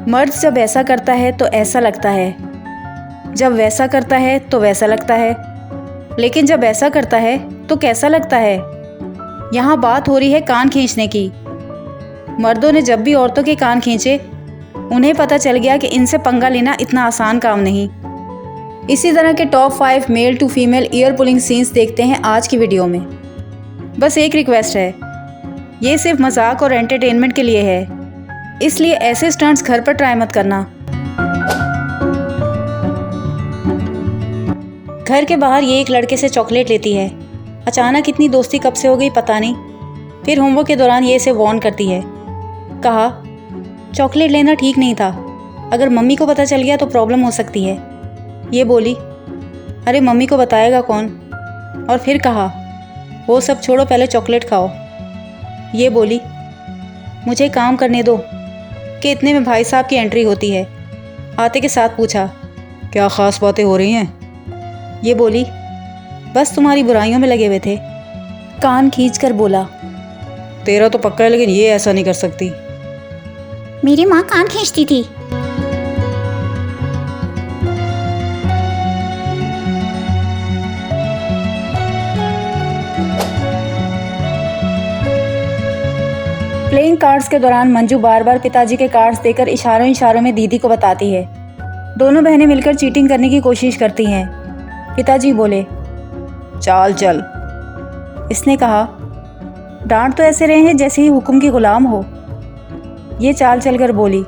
मर्द जब ऐसा करता है तो ऐसा लगता है, जब वैसा करता है तो वैसा लगता है, लेकिन जब ऐसा करता है तो कैसा लगता है। यहाँ बात हो रही है कान खींचने की। मर्दों ने जब भी औरतों के कान खींचे, उन्हें पता चल गया कि इनसे पंगा लेना इतना आसान काम नहीं। इसी तरह के top 5 male to female ear pulling scenes देखते हैं आज की वीडियो में। बस एक रिक्वेस्ट है, ये सिर्फ मजाक और एंटरटेनमेंट के लिए है, इसलिए ऐसे स्टंट्स घर पर ट्राई मत करना। घर के बाहर ये एक लड़के से चॉकलेट लेती है। अचानक इतनी दोस्ती कब से हो गई पता नहीं। फिर होमवर्क के दौरान ये इसे वार्न करती है। कहा, चॉकलेट लेना ठीक नहीं था, अगर मम्मी को पता चल गया तो प्रॉब्लम हो सकती है। ये बोली, अरे मम्मी को बताएगा कौन। और फिर कहा, वो सब छोड़ो, पहले चॉकलेट खाओ। ये बोली, मुझे काम करने दो। कि इतने में भाई साहब की एंट्री होती है। आते के साथ पूछा, क्या ख़ास बातें हो रही हैं। ये बोली, बस तुम्हारी बुराइयों में लगे हुए थे। कान खींचकर बोला, तेरा तो पक्का है, लेकिन ये ऐसा नहीं कर सकती। मेरी माँ कान खींचती थी। प्लेइंग कार्ड्स के दौरान मंजू बार बार पिताजी के कार्ड्स देकर इशारों इशारों में दीदी को बताती है। दोनों बहनें मिलकर चीटिंग करने की कोशिश करती हैं। पिताजी बोले, चाल चल। इसने कहा, डांट तो ऐसे रहे हैं जैसे ही हुक्म की गुलाम हो। ये चाल चलकर बोली,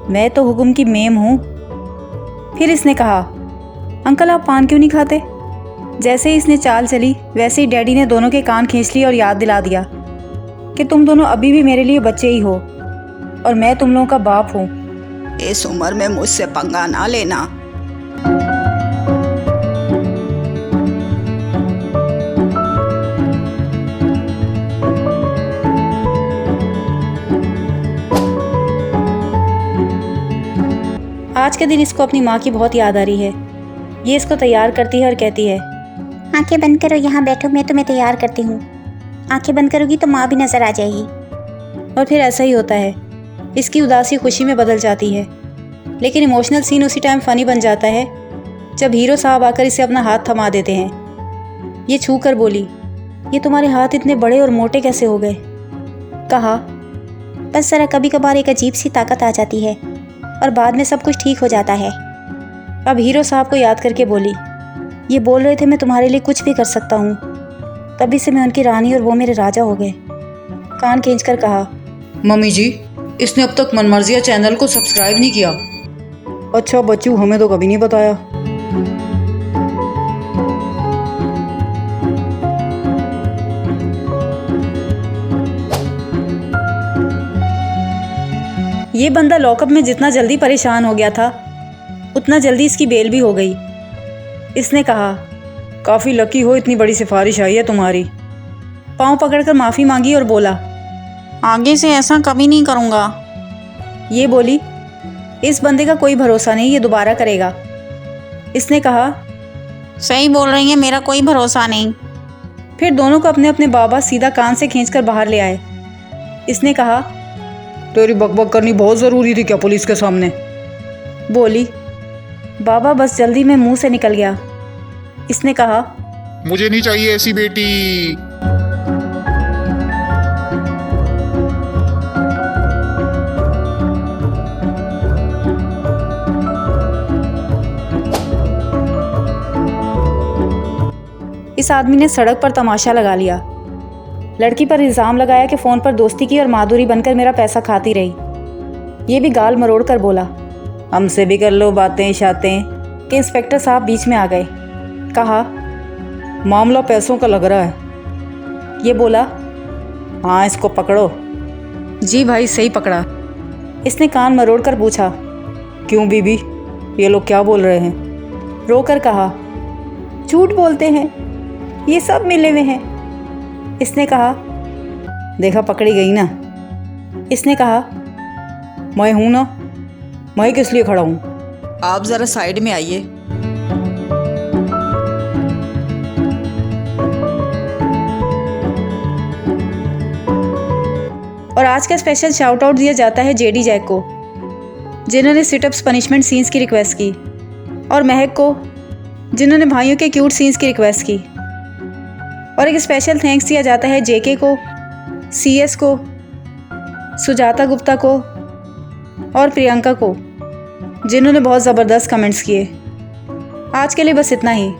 मैं तो हुक्म की मेम हूँ। फिर इसने कहा, अंकल आप पान क्यों नहीं खाते। जैसे ही इसने चाल चली, वैसे ही डैडी ने दोनों के कान खींच लिए और याद दिला दिया कि तुम दोनों अभी भी मेरे लिए बच्चे ही हो और मैं तुम लोगों का बाप हूँ। इस उम्र में मुझसे पंगा ना लेना। आज के दिन इसको अपनी माँ की बहुत याद आ रही है। ये इसको तैयार करती है और कहती है, आंखें बंद करो, यहाँ बैठो, मैं तुम्हें तैयार करती हूँ। आंखें बंद करोगी तो माँ भी नजर आ जाएगी। और फिर ऐसा ही होता है। इसकी उदासी खुशी में बदल जाती है। लेकिन इमोशनल सीन उसी टाइम फ़नी बन जाता है जब हीरो साहब आकर इसे अपना हाथ थमा देते हैं। ये छू कर बोली, ये तुम्हारे हाथ इतने बड़े और मोटे कैसे हो गए। कहा, बस ज़रा कभी कभार एक अजीब सी ताकत आ जाती है और बाद में सब कुछ ठीक हो जाता है। अब हीरो साहब को याद करके बोली, ये बोल रहे थे मैं तुम्हारे लिए कुछ भी कर सकता हूँ, तभी से मैं उनकी रानी और वो मेरे राजा हो गए। कान खींचकर कहा, मम्मी जी, इसने अब तक मनमर्जिया चैनल को सब्सक्राइब नहीं किया। अच्छा बच्चू, हमें तो कभी नहीं बताया। ये बंदा लॉकअप में जितना जल्दी परेशान हो गया था, उतना जल्दी इसकी बेल भी हो गई। इसने कहा, काफ़ी लकी हो, इतनी बड़ी सिफारिश आई है तुम्हारी। पाँव पकड़कर माफ़ी मांगी और बोला, आगे से ऐसा कभी नहीं करूँगा। ये बोली, इस बंदे का कोई भरोसा नहीं, ये दोबारा करेगा। इसने कहा, सही बोल रही है, मेरा कोई भरोसा नहीं। फिर दोनों को अपने अपने बाबा सीधा कान से खींचकर बाहर ले आए। इसने कहा, तेरी बकबक करनी बहुत ज़रूरी थी क्या पुलिस के सामने। बोली, बाबा बस जल्दी में मुंह से निकल गया। इसने कहा, मुझे नहीं चाहिए ऐसी बेटी। इस आदमी ने सड़क पर तमाशा लगा लिया। लड़की पर इल्ज़ाम लगाया कि फ़ोन पर दोस्ती की और माधुरी बनकर मेरा पैसा खाती रही। ये भी गाल मरोड़ कर बोला, हमसे भी कर लो बातें शातें। कि इंस्पेक्टर साहब बीच में आ गए। कहा, मामला पैसों का लग रहा है। ये बोला, हाँ इसको पकड़ो। जी भाई सही पकड़ा। इसने कान मरोड़ कर पूछा, क्यों बीबी, ये लोग क्या बोल रहे हैं। रोकर कहा, झूठ बोलते हैं, ये सब मिले हुए हैं। इसने कहा, देखा पकड़ी गई ना। इसने कहा, मैं हूं ना, मैं किस लिए खड़ा हूं। आप ज़रा साइड में आइए। और आज का स्पेशल शाउट आउट दिया जाता है जेडी जैक को। जिन्होंने सिटअप्स पनिशमेंट सीन्स की रिक्वेस्ट की, और महक को जिन्होंने भाइयों के क्यूट सीन्स की रिक्वेस्ट की। और एक स्पेशल थैंक्स दिया जाता है जेके को, सीएस को, सुजाता गुप्ता को और प्रियंका को, जिन्होंने बहुत ज़बरदस्त कमेंट्स किए। आज के लिए बस इतना ही।